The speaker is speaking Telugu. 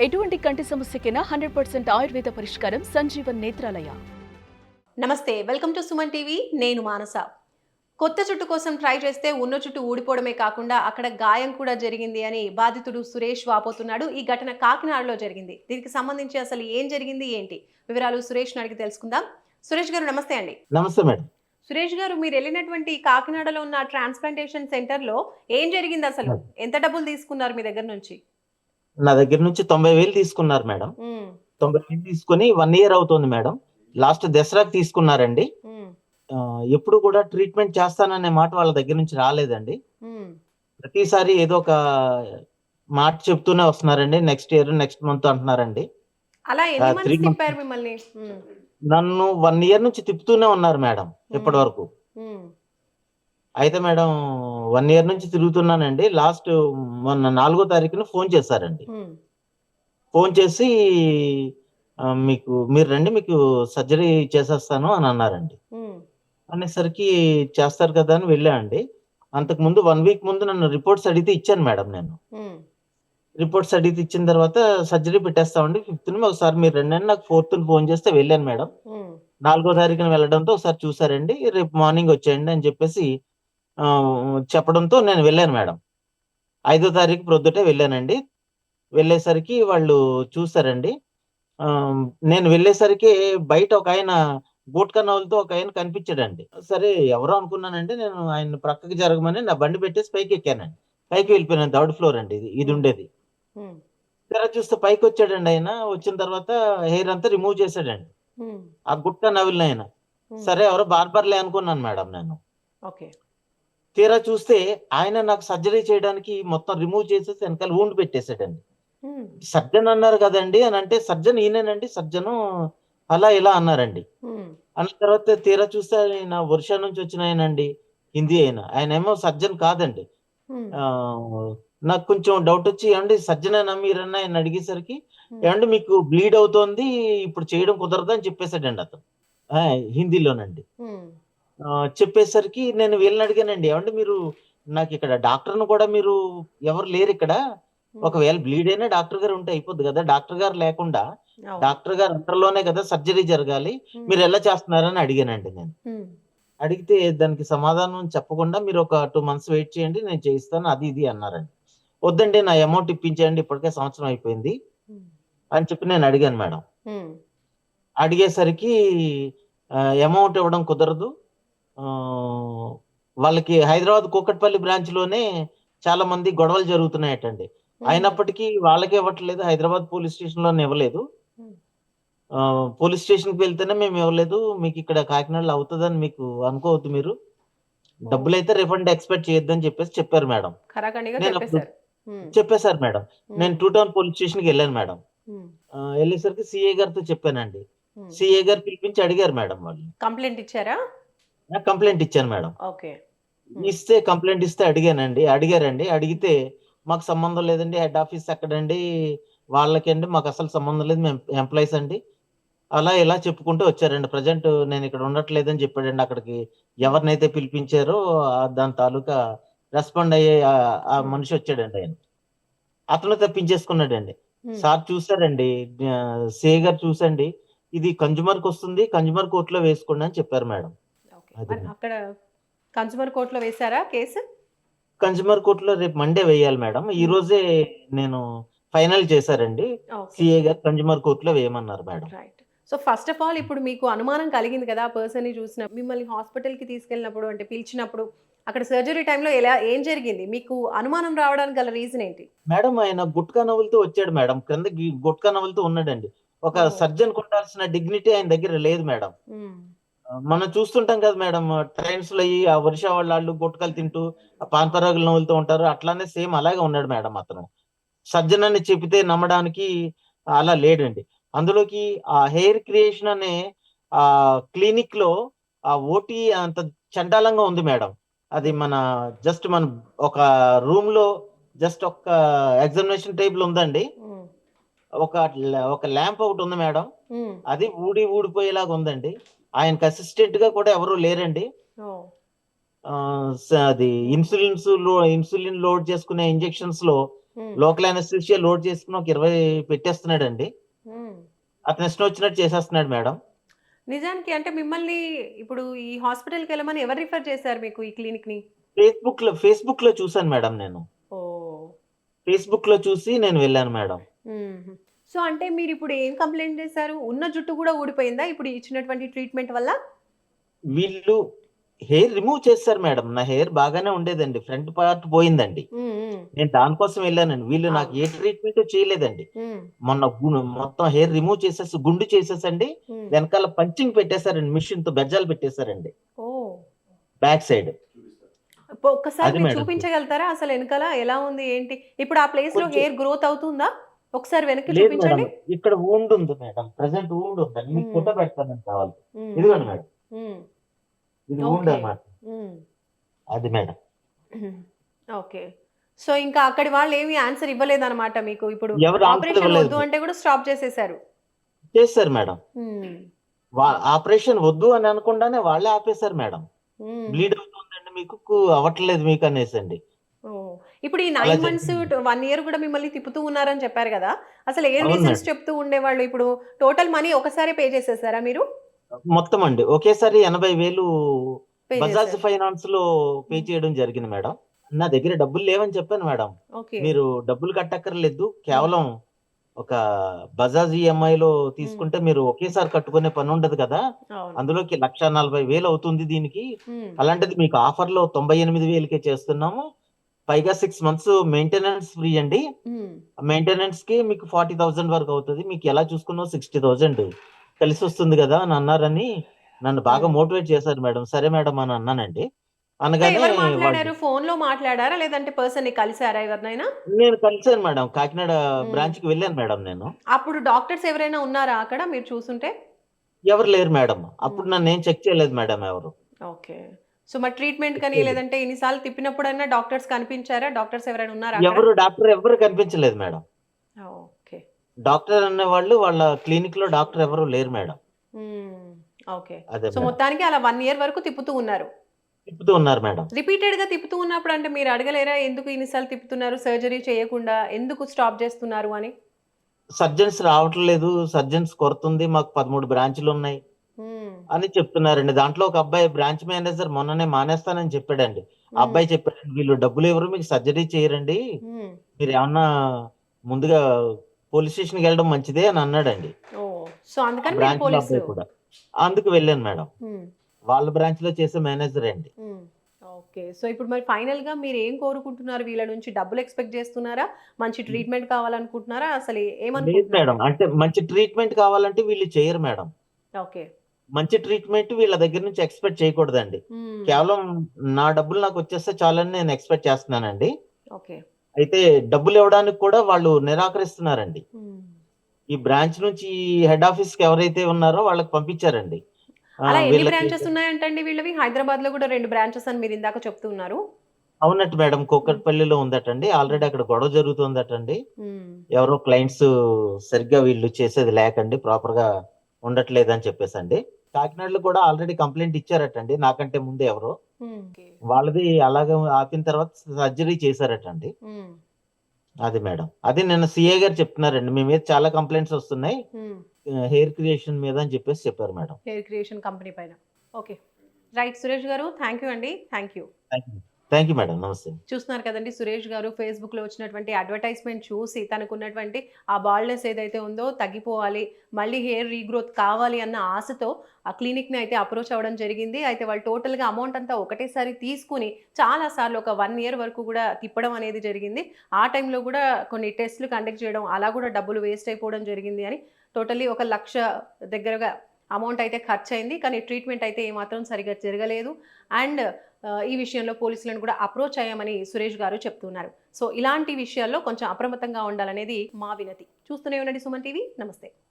ఎటువంటి కంటి సమస్యకైనా 100% ఆయుర్వేద పరిష్కారం సంజీవన్ నేత్రాలయ. నమస్తే, వెల్కమ్ టు సుమన్ టీవీ. నేను మానస. కొత్త జుట్టు కోసం ట్రై చేస్తే ఉన్న జుట్టు ఊడిపోవడమే కాకుండా అక్కడ గాయం కూడా జరిగింది అని బాధితుడు సురేష్ వాపోతున్నాడు. ఈ ఘటన కాకినాడలో జరిగింది. దీనికి సంబంధించి అసలు ఏం జరిగింది ఏంటి వివరాలు సురేష్ అడిగి తెలుసుకుందాం. సురేష్ గారు నమస్తే అండి. నమస్తే మేడం. సురేష్ గారు, మీరు వెళ్ళినటువంటి కాకినాడలో ఉన్న ట్రాన్స్ప్లాంటేషన్ సెంటర్ లో ఏం జరిగింది అసలు? ఎంత డబ్బులు తీసుకున్నారు మీ దగ్గర నుంచి? నా దగ్గర నుంచి 90,000 తీసుకున్నారు మేడం. 90,000 తీసుకుని 1 year అవుతుంది మేడం. లాస్ట్ దసరాకి తీసుకున్నారండి. ఎప్పుడు కూడా ట్రీట్మెంట్ చేస్తాననే మాట వాళ్ళ దగ్గర నుంచి రాలేదండి. ప్రతిసారి ఏదో ఒక మాట చెప్తూనే వస్తున్నారండి. నెక్స్ట్ ఇయర్, నెక్స్ట్ మంత్ అంటున్నారండి. అలా ఎన్ని మంత్స్ తిప్పారు మిమ్మల్ని? నన్ను 1 year నుంచి తిప్పుతూనే ఉన్నారు మేడం ఇప్పటి వరకు. అయితే మేడం 1 year నుంచి తిరుగుతున్నానండి. లాస్ట్ మొన్న 4వ తారీఖున ఫోన్ చేశారండి. ఫోన్ చేసి మీరు రండి, మీకు సర్జరీ చేసేస్తాను అని అన్నారండి. అనేసరికి చేస్తారు కదా అని వెళ్ళానండి. అంతకు ముందు 1 week ముందు నన్ను రిపోర్ట్స్ అడిగితే ఇచ్చాను మేడం. నేను రిపోర్ట్స్ అడిగితే ఇచ్చిన తర్వాత సర్జరీ పెట్టేస్తామండి 5th ఒకసారి మీరు రండి అని నాకు 4th ఫోన్ చేస్తే వెళ్ళాను మేడం. 4వ తారీఖున వెళ్ళడంతో ఒకసారి చూసారండి. రేపు మార్నింగ్ వచ్చేయండి అని చెప్పేసి చెప్పడంతో నేను వెళ్ళాను మేడం. 5వ తారీఖు ప్రొద్దుటే వెళ్ళానండి. వెళ్ళేసరికి వాళ్ళు చూసారండి. నేను వెళ్ళేసరికి బయట ఒక ఆయన గుట్కా నవ్వులతో ఒక ఆయన కనిపించాడండి. సరే ఎవరో అనుకున్నానండి. నేను ఆయన ప్రక్కకి జరగమని నా బండి పెట్టేసి పైకి ఎక్కానండి. పైకి వెళ్ళిపోయాను. 3rd floor అండి ఇది ఉండేది. తర్వాత చూస్తే పైకి వచ్చాడండి ఆయన. వచ్చిన తర్వాత హెయిర్ అంతా రిమూవ్ చేశాడండి ఆ గుట్కా నవ్వులని ఆయన. సరే ఎవరో బార్బర్లే అనుకున్నాను మేడం నేను. తీరా చూస్తే ఆయన నాకు సర్జరీ చేయడానికి మొత్తం రిమూవ్ చేసేసి వెనకాల వూండ్ పెట్టేశాడండి. సర్జన్ అన్నారు కదండి అని అంటే, సర్జన్ ఈయనేనండి, సర్జను అలా ఇలా అన్నారండి. అన్న తర్వాత తీరా చూస్తే ఆయన ఒరిషా నుంచి వచ్చిన ఆయనండి, హిందీ అయినా. ఆయన ఏమో సర్జన్ కాదండి. నాకు కొంచెం డౌట్ వచ్చి, ఏమండి సర్జనేనా మీరన్నా ఆయన అడిగేసరికి, ఏమండి మీకు బ్లీడ్ అవుతోంది, ఇప్పుడు చేయడం కుదరదు అని చెప్పేశాడండి అతను హిందీలోనండి. చెప్పేసరికి నేను వీళ్ళని అడిగానండి, ఏమంటే మీరు నాకు ఇక్కడ డాక్టర్ను కూడా మీరు ఎవరు లేరు ఇక్కడ, ఒకవేళ బ్లీడ్ అయినా డాక్టర్ గారు ఉంటే అయిపోద్ది కదా, డాక్టర్ గారు లేకుండా డాక్టర్ గారు అంతలోనే కదా సర్జరీ జరగాలి, మీరు ఎలా చేస్తున్నారని అడిగానండి నేను. అడిగితే దానికి సమాధానం చెప్పకుండా మీరు ఒక 2 months వెయిట్ చేయండి, నేను చేయిస్తాను అది ఇది అన్నారండి. వద్దండి నా అమౌంట్ ఇప్పించేయండి, ఇప్పటికే సంవత్సరం అయిపోయింది అని చెప్పి నేను అడిగాను మేడం. అడిగేసరికి అమౌంట్ ఇవ్వడం కుదరదు, వాళ్ళకి హైదరాబాద్ కూకట్పల్లి బ్రాంచ్ లోనే చాలా మంది గొడవలు జరుగుతున్నాయటండి. అయినప్పటికీ వాళ్ళకే ఇవ్వట్లేదు, హైదరాబాద్ పోలీస్ స్టేషన్ లోనే ఇవ్వలేదు. పోలీస్ స్టేషన్ కి వెళ్తేనే మేము ఇవ్వలేదు, మీకు ఇక్కడ కాకినాడలో అవుతుందని మీకు అనుకోవద్దు, మీరు డబ్బులైతే రిఫండ్ ఎక్స్పెక్ట్ చేయొద్దని చెప్పేసి చెప్పారు మేడం. చెప్పేశారు మేడం. నేను 2 Town పోలీస్ స్టేషన్ కి వెళ్ళాను మేడం. వెళ్ళేసరికి సిఏ గారితో చెప్పానండి. సిఏ గారు పిలిపించి అడిగారు మేడం. వాళ్ళు కంప్లైంట్ ఇచ్చారా? కంప్లైంట్ ఇచ్చాను మేడం. కంప్లైంట్ ఇస్తే అడిగారండి. అడిగితే మాకు సంబంధం లేదండి, హెడ్ ఆఫీస్ ఎక్కడండి, వాళ్ళకండి మాకు అసలు సంబంధం లేదు, మేము ఎంప్లాయీస్ అండి, అలా ఇలా చెప్పుకుంటూ వచ్చారండి. ప్రజెంట్ నేను ఇక్కడ ఉండట్లేదని చెప్పాడండి. అక్కడికి ఎవరినైతే పిలిపించారో దాని తాలూకా రెస్పాండ్ అయ్యే ఆ మనిషి వచ్చాడండి. ఆయన అతను తప్పించేసుకున్నాడండి. సార్ చూసారండి, సే గారు చూసండి, ఇది కన్జ్యూమర్ కి వస్తుంది, కన్జ్యూమర్ కోర్టులో వేసుకోండి అని చెప్పారు మేడం. అక్కడ కన్జ్యూమర్ కోర్టులో వేశారా కేసు? కన్జ్యూమర్ కోర్టులో రేపు మండే వేయాలి మేడం. ఈ రోజే నేను ఫైనల్ చేశారండి. సిఏ గారు కన్జ్యూమర్ కోర్టులో వేయమన్నారు madam. So first of all ఇప్పుడు మీకు అనుమానం కలిగింది కదా పర్సన్ ని చూసిన, మిమ్మల్ని హాస్పిటల్ కి తీసుకెళ్ళినప్పుడు అంటే పిలిచినప్పుడు అక్కడ సర్జరీ టైంలో ఏం జరిగింది? మీకు అనుమానం రావడానికి గల రీజన్ ఏంటి? మేడం ఆయన గుట్కా నవ్వులతో వచ్చాడు మేడం. క్రింద గుట్కా నవ్వులతో ఉన్నాడండి. ఒక సర్జన్ ఉండాల్సిన డిగ్నిటీ ఆయన దగ్గర లేదు మేడం. మనం చూస్తుంటాం కదా మేడం, ట్రైన్స్ లో ఆ ఒరిషా వాళ్ళు గుట్కలు తింటూ పాన్పరాగులు నవ్వులుతూ ఉంటారు. అట్లానే సేమ్ అలాగే ఉన్నాడు మేడం. అతను సర్జన్ అని చెబితే నమ్మడానికి అలా లేడండి. అందులోకి ఆ హెయిర్ క్రియేషన్ అనే ఆ క్లినిక్ లో ఆ ఓటీ అంత చండాలంగా ఉంది మేడం. అది మన ఒక రూమ్ లో జస్ట్ ఒక ఎగ్జామినేషన్ టేబుల్ ఉందండి, ఒక ల్యాంప్ ఒకటి ఉంది మేడం, అది ఊడిపోయేలాగా ఉందండి. ఆయనకి అసిస్టెంట్ గా కూడా ఎవరు లేరండి. అది ఇన్సులిన్ లోడ్ చేసుకునే ఇంజెక్షన్స్ లో లోకల్ అనస్థీషియా లోడ్ చేసుకుని ఒక 20 పెట్టేస్తున్నాడండి. అతను ఇష్టం వచ్చినట్టు చేసేస్తున్నాడు మేడం. నిజానికి అంటే మిమ్మల్ని ఇప్పుడు ఈ హాస్పిటల్‌కి వెళ్ళమని ఎవరు రిఫర్ చేశారు మీకు ఈ క్లినిక్‌ని? ఫేస్‌బుక్ లో చూసాను మేడం నేను. ఓహ్! ఫేస్‌బుక్ లో చూసి నేను వెళ్ళాను మేడం. హుహు. సో, అంటే మీరిప్పుడు ఏం కంప్లెయింట్ చేశారు? ఉన్న జుట్టు గూడా ఊడిపోయిందా ఇప్పుడు ఇచ్చినటువంటి ట్రీట్‌మెంట్ వల్ల? వీళ్ళు హెయిర్ రిమూవ్ చేస్తారు మేడం. నా హెయిర్ బాగానే ఉండేదండి. ఫ్రంట్ పార్ట్ పోయిందండి. హ్మ్. నేను దానికోసం వెళ్ళానండి. వీళ్ళు నాకు అవును. ఏ ట్రీట్మెంట్ చేయలేదండి. హ్మ్. మొన్న మొత్తం హెయిర్ రిమూవ్ చేసేసి గుండు చేసేసండి. హ్మ్. వెనకాల పంచింగ్ పెట్టేశారండి. మిషన్ తో బెజ్జాలు పెట్టేశారండి. ఓహ్! Back side. ఒక్కసారి అది మీరు మేడం. చూపించగలుగుతారా? అసలు ఎనకాల ఎలా ఉంది? ఏంటి? ఇప్పుడు ఆ ప్లేస్‌లో కొంచెం హెయిర్ గ్రోత్ అవుతుందా? ఒకసారి వెనక్కి లేదు మేడం. చూపించండి. ఇక్కడ వూండ్ ఉంది మేడం. ప్రెజెంట్ వూండ్ ఉందండి. మీకు హ్మ్. ఫోటో పెడతానండి కావాలి. హ్మ్. హ్మ్. ఇదిగోండి మేడం. హ్మ్. ఇది వూండ్ ఓకే. అన్నమాట. హ్మ్. అది మేడం. ఓకే. సో, ఇంకా అక్కడి వాళ్ళేమి ఆన్సర్ ఇవ్వలేదనమాట మీకు. ఇప్పుడు ఎవరు ఆన్సర్ ఆపరేషన్ ఇవ్వలేదు. వద్దు అంటే గూడా స్టాప్ చేసేసారు. చేశారు మేడం. హ్మ్. ఆపరేషన్ వద్దు అని అనకుండానే వాళ్ళే ఆపేశారు మేడం. హుహు. బ్లీడ్ అవుతుందండి మీకు, అవ్వట్లేదు మీకు అనేసండి. ఓహ్! ఇప్పుడు ఈ అలా 9 మంత్స్ జరిగింది. 1 ఇయర్ గూడా మిమ్మల్ని తిప్పుతూ ఉన్నారని చెప్పారు గదా! అసలు ఏం అవును రీజన్స్ మేడం. చెప్తూ ఉండేవాళ్ళు? ఇప్పుడు టోటల్ మనీ ఒకసారే పే చేసేసారా మీరు? మొత్తం అండి. ఒకేసారి 80,000 పే బజాజ్ చేసారు. ఫైనాన్స్‌లో పే హ్మ్. చేయడం జరిగింది మేడం. నా దగ్గర డబ్బులు లేవని చెప్పాను మేడం. ఓకే. మీరు డబ్బులు కట్టక్కర్లేదు. హ్మ్. కేవలం ఒక బజాజ్ ఈఎంఐలో హ్మ్. తీసుకుంటే మీరు ఒకేసారి కట్టుకునే పనుండదు కదా! అవును. అందులోకి 1,40,000 అవుతుంది దీనికి. హ్మ్. అలాంటిది మీకు ఆఫర్‌లో 98,000కే చేస్తున్నాము. పైగా 6 మంత్స్ మెయింటెనెన్స్ ఫ్రీ అండి. హ్మ్. మెయింటెనెన్స్‌కి మీకు 40,000 వరకు అవుతది. మీకు ఎలా చూసుకున్నా 60,000 కలిసొస్తుంది గదా! అని అన్నారని నన్ను బాగా హ్మ్. మోటివేట్ చేశారు మేడం. సరే మేడం అని అన్నానండి. సో, అనగానే ఎవరు వాళ్ళు మాట్లాడారు? ఫోన్‌లో మాట్లాడారా? లేదంటే పర్సన్‌ని కలిసారా ఎవరినైనా? నేను కలిసాను మేడం. కాకినాడ హ్మ్. బ్రాంచ్‌కి వెళ్ళాను మేడం నేను. అప్పుడు డాక్టర్స్ ఎవరైనా ఉన్నారా అక్కడ మీరు చూసుంటే? ఎవరు లేరు మేడం. అప్పుడు హ్మ్. నన్నేం చెక్ చేయలేదు మేడం ఎవరు. ఓకే. సో, మరి ట్రీట్‌మెంట్ చెక్ కని చేయలేదు. లేదంటే ఇన్ని సార్లు తిప్పినప్పుడన్నా డాక్టర్స్ కనిపించారా? డాక్టర్స్ ఎవరైనా ఉన్నారా అక్కడ? డాక్టర్ ఎవ్వరు కనిపించలేదు మేడం. ఓకే. డాక్టర్ అనేవాళ్ళు వాళ్ళ క్లినిక్‌లో డాక్టర్ ఎవరు లేరు మేడం. హ్మ్. ఓకే. అదే సో, మేడం. మొత్తానికి అలా 1 ఇయర్ వరకు తిప్పుతూ ఉన్నారు. తిప్పుతూ ఉన్నారు మేడం. రిపీటెడ్‌గా తిప్పుతూ ఉన్నప్పుడు అంటే మీరు అడగలేరా? ఎందుకు ఇన్ని సార్లు తిప్పుతున్నారు? సర్జరీ చేయకుండా ఎందుకు స్టాప్ చేస్తున్నారు అని? సర్జన్స్ రావట్లేదు. సర్జన్స్ కొరతుంది. మాకు 13 బ్రాంచులున్నాయి హ్మ్. అని చెప్తున్నారండి. దాంట్లో ఒక అబ్బాయి బ్రాంచ్ మేనేజర్ మొన్ననే మానేస్తానని చెప్పాడండి. ఆ హ్మ్. అబ్బాయి చెప్పాడండి, "వీళ్ళు డబ్బులివ్వరు. మీకు సర్జరీ చేయరండి. హ్మ్. మీరేమన్నా ముందుగా పోలీస్ స్టేషన్‌కెళ్ళడం మంచిదే" అని అన్నాడండి. ఓహ్! సో, ఆ అందుకని మీరు బ్రాంచ్‌లో పోలీసు అబ్బాయి కూడా. అందుకు వెళ్ళాను మేడం. హ్మ్. వాళ్ళ బ్రాంచ్‌లో చేసే మేనేజరే అండి. హ్మ్. ఓకే. సో, ఇప్పుడు మరి ఫైనల్‌గా మీరేం కోరుకుంటున్నారు వీళ్ళ నుంచి? డబ్బులు ఎక్స్‌పెక్ట్ చేస్తున్నారా? మంచి ట్రీట్‌మెంట్ కావాలనుకుంటున్నారా? అసలు లేదు ఏమనుకుంటున్నారు? మేడం. అంటే మంచి ట్రీట్మెంట్ కావాలంటే వీళ్ళు చెయ్యరు మేడం. ఓకే. మంచి ట్రీట్మెంట్ వీళ్ళ దగ్గర నుంచి ఎక్స్‌పెక్ట్ చేయకూడదండి. హ్మ్. కేవలం నా డబ్బులు నాకొచ్చేస్తే చాలని నేను ఎక్స్‌పెక్ట్ చేస్తున్నానండి. ఓకే. అయితే డబ్బులివ్వడానికి కూడా వాళ్ళు నిరాకరిస్తున్నారండి. హ్మ్. ఈ బ్రాంచ్ నుంచి హెడ్ ఆఫీస్‌కి ఎవరైతే ఉన్నారో వాళ్ళకి పంపించారండి. అలా ఎన్ని వీళ్ళకి బ్రాంచెస్ ఉన్నాయంటండి వీళ్ళవి? హైదరాబాద్‌లో గూడా 2 బ్రాంచెస్ అని మీరిందాక చెప్తూ ఉన్నారు. అవునట మేడం. హ్మ్. కూకట్పల్లిలో ఉందటండి. హ్మ్. ఆల్రెడీ అక్కడ గొడవ జరుగుతుందటండి. హ్మ్. ఎవరో క్లయింట్స్ సరిగ్గా వీళ్ళు చేసేది లేకండి. ప్రాపర్‌గా ఉండట్లేదని చెప్పేసండి. కాకినాడలో కూడా ఆల్రెడీ కంప్లెయింట్ ఇచ్చారటండి. నాకంటే ముందు ఎవరో. హ్మ్. ఓకే. వాళ్ళది అలాగే ఆపిన తర్వాత సర్జరీ చేశారటండి. హ్మ్. అది మేడం. అది నిన్న సీఏ గారు చెప్తున్నారండి. మీ మీద చాలా కంప్లెయింట్స్ వస్తున్నాయి. హ్మ్. హెయిర్ క్రియేషన్ మీద అని చెప్పేసి చెప్పారు మేడం. హెయిర్ క్రియేషన్ కంపెనీ పైన. ఓకే. రైట్ సురేష్ గారు. థాంక్ యూ అండి. Thank you. Thank you. Thank you madam. నమస్తే. చూస్తున్నారు కదండీ! సురేష్ గారు ఫేస్‌బుక్‌లో వచ్చినటువంటి అడ్వర్టైజ్‌మెంట్ చూసి తనకున్నటువంటి ఆ బాల్డ్‌నెస్ ఏదైతే ఉందో తగ్గిపోవాలి. మళ్ళీ హెయిర్ రీగ్రోత్ కావాలి అన్న ఆశతో ఆ క్లినిక్‌ని అయితే అప్రోచ్ అవ్వడం జరిగింది. అయితే వాళ్ళు టోటల్‌గా అమౌంట్ అంతా ఒకటేసారి తీసుకొని చాలా సార్లు ఒక 1 ఇయర్ వరకు కూడా తిప్పడం అనేది జరిగింది. ఆ టైంలో కూడా కొన్ని టెస్ట్‌లు కండక్ట్ చేయడం అలా కూడా డబ్బులు వేస్ట్ అయిపోవడం జరిగింది అని టోటల్లీ 1,00,000 దగ్గరగా అమౌంట్ అయితే ఖర్చయింది. కానీ ట్రీట్మెంట్ అయితే ఏమాత్రం సరిగ్గా జరగలేదు. అండ్ ఈ విషయంలో పోలీసులను కూడా అప్రోచ్ అయ్యామని సురేష్ గారు చెప్తున్నారు. సో, ఇలాంటి విషయాల్లో కొంచెం అప్రమత్తంగా ఉండాలనేది మా వినతి. చూస్తూనే ఉండండి సుమన్ టీవీ. నమస్తే.